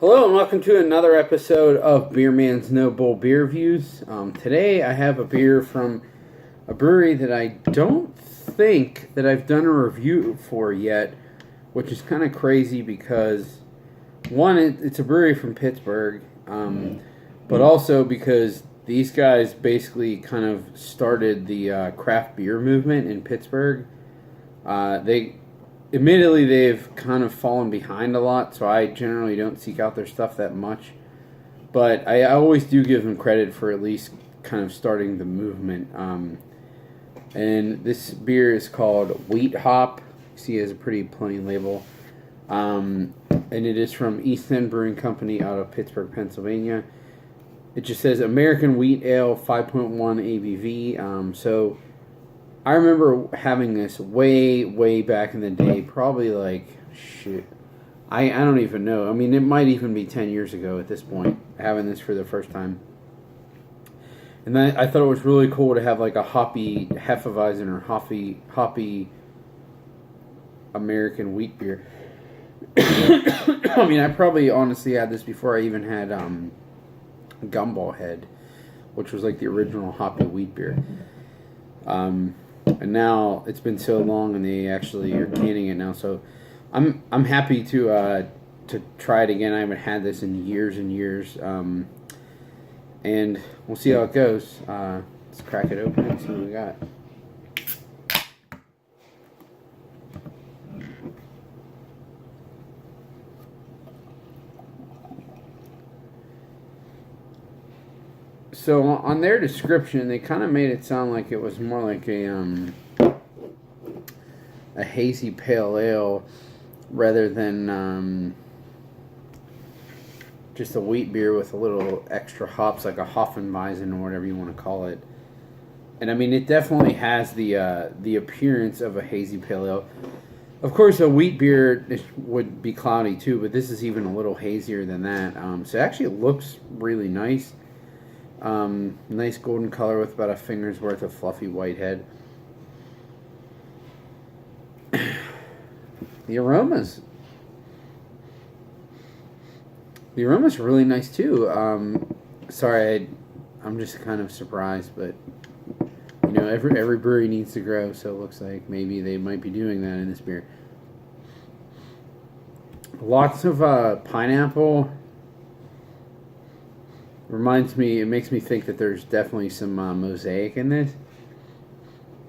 Hello and welcome to another episode of Beer Man's No Bull Beer Reviews. Today I have a beer from a brewery that I don't think that I've done a review for yet, which is kind of crazy because one, it's a brewery from Pittsburgh, but also because these guys basically kind of started the craft beer movement in Pittsburgh. Admittedly, they've kind of fallen behind a lot, so I generally don't seek out their stuff that much. But I always do give them credit for at least kind of starting the movement. And this beer is called Wheat Hop. You see, it has a pretty plain label. And it is from East End Brewing Company out of Pittsburgh, Pennsylvania. It just says American Wheat Ale, 5.1 ABV. So I remember having this way back in the day, probably I don't even know. I mean, it might even be 10 years ago at this point, having this for the first time. And then I thought it was really cool to have like a hoppy Hefeweizen or hoppy American wheat beer. I mean, I probably honestly had this before I even had Gumball Head, which was like the original hoppy wheat beer. And now it's been so long, and they actually are canning it now. So I'm happy to try it again. I haven't had this in years and years, and we'll see how it goes. Let's crack it open and see what we got. So on their description, they kind of made it sound like it was more like a hazy pale ale rather than just a wheat beer with a little extra hops, like a Hopfenweizen or whatever you want to call it. And I mean, it definitely has the appearance of a hazy pale ale. Of course, a wheat beer would be cloudy too, but this is even a little hazier than that. So actually, it looks really nice. Nice golden color with about a finger's worth of fluffy white head. The aroma's really nice too. Sorry, I'm just kind of surprised, but you know, every brewery needs to grow, so it looks like maybe they might be doing that in this beer. Lots of pineapple. It makes me think that there's definitely some mosaic in this.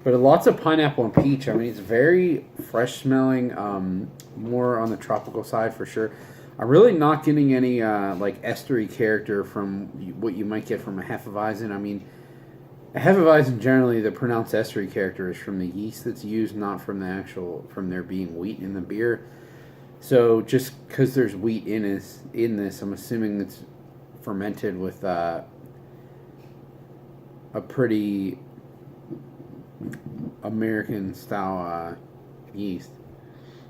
But lots of pineapple and peach. I mean, it's very fresh smelling, more on the tropical side for sure. I'm really not getting any like estery character from what you might get from a Hefeweizen. I mean, a Hefeweizen generally, the pronounced estery character is from the yeast that's used, not from from there being wheat in the beer. So just because there's wheat in this, I'm assuming it's fermented with a pretty American style yeast.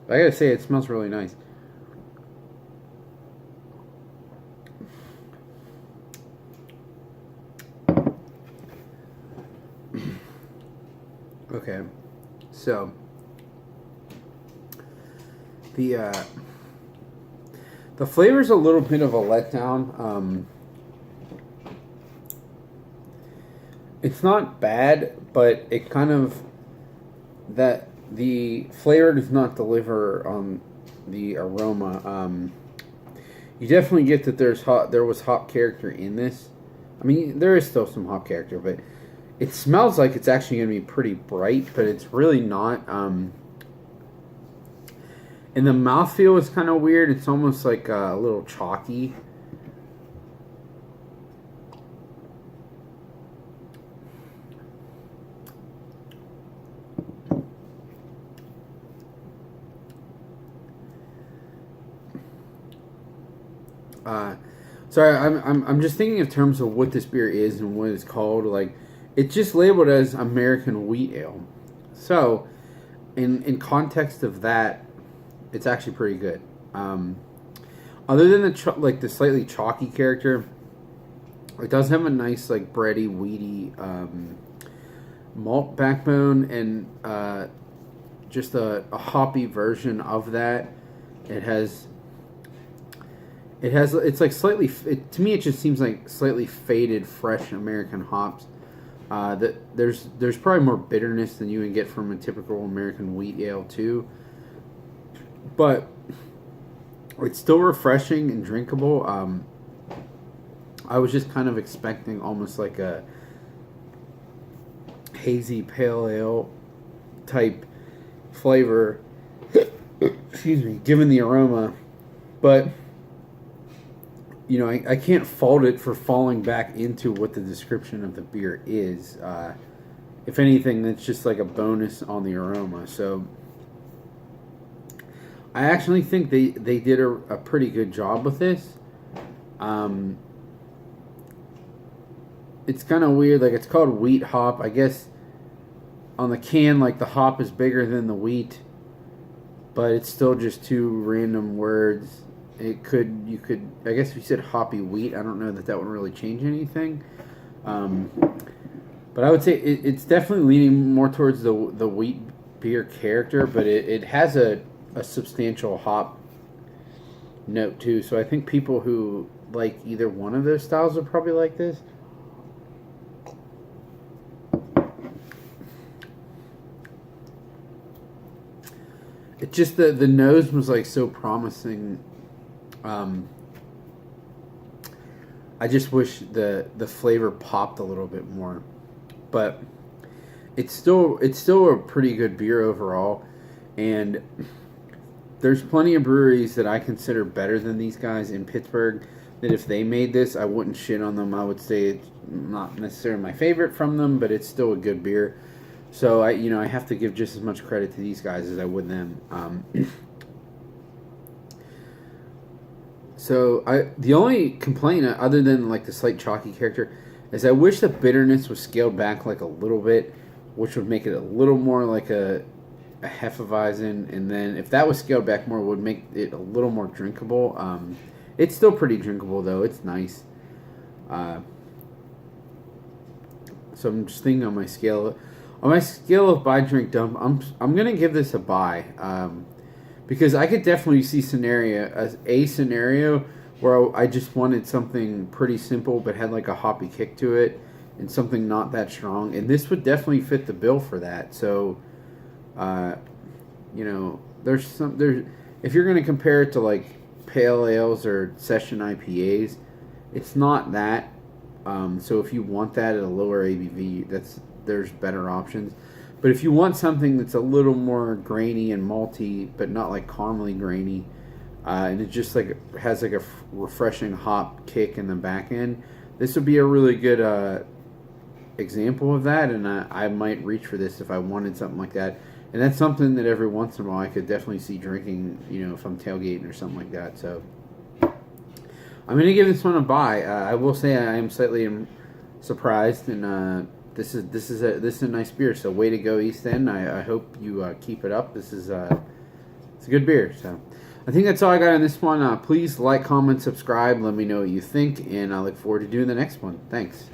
But I gotta say, it smells really nice. Okay, so the flavor's a little bit of a letdown. It's not bad, but it kind of the flavor does not deliver on the aroma. You definitely get that there was hop character in this. I mean, there is still some hop character, but it smells like it's actually going to be pretty bright, but it's really not. And the mouthfeel is kind of weird. It's almost like a little chalky. Sorry, I'm just thinking in terms of what this beer is and what it's called. Like, it's just labeled as American Wheat Ale. So, in context of that, it's actually pretty good. Other than the slightly chalky character, it does have a nice like bready, weedy malt backbone and just a hoppy version of that. It has It has, it's like slightly, to me it just seems like slightly faded, fresh American hops. That there's probably more bitterness than you would get from a typical American wheat ale too. But it's still refreshing and drinkable. I was just kind of expecting almost like a hazy pale ale type flavor. Excuse me, given the aroma. But you know, I can't fault it for falling back into what the description of the beer is. If anything, that's just like a bonus on the aroma. So I actually think they did a pretty good job with this. It's kind of weird. Like, it's called wheat hop. I guess on the can, like, the hop is bigger than the wheat, but it's still just two random words. You could, I guess if you said hoppy wheat, I don't know that would really change anything. But I would say it's definitely leaning more towards the wheat beer character, but it has a substantial hop note too. So I think people who like either one of those styles would probably like this. It just, the nose was like so promising. I just wish the flavor popped a little bit more, but it's still a pretty good beer overall, and there's plenty of breweries that I consider better than these guys in Pittsburgh, that if they made this, I wouldn't shit on them. I would say it's not necessarily my favorite from them, but it's still a good beer. So I have to give just as much credit to these guys as I would them. So the only complaint, other than like the slight chalky character, is I wish the bitterness was scaled back like a little bit, which would make it a little more like a Hefeweizen, and then if that was scaled back more, it would make it a little more drinkable. It's still pretty drinkable though. It's nice. So I'm just thinking on my scale of buy, drink, dump. I'm gonna give this a buy. Because I could definitely see a scenario where I just wanted something pretty simple but had like a hoppy kick to it and something not that strong, and this would definitely fit the bill for that. So, there's if you're gonna compare it to like pale ales or session IPAs, it's not that. So if you want that at a lower ABV, there's better options. But if you want something that's a little more grainy and malty, but not like caramely grainy, and it just like has like a refreshing hop kick in the back end, this would be a really good example of that. And I might reach for this if I wanted something like that. And that's something that every once in a while I could definitely see drinking, if I'm tailgating or something like that. So I'm gonna give this one a buy. I will say I am slightly surprised, and This is a nice beer. So way to go, East End. I hope you keep it up. It's a good beer. So I think that's all I got on this one. Please like, comment, subscribe. Let me know what you think, and I look forward to doing the next one. Thanks.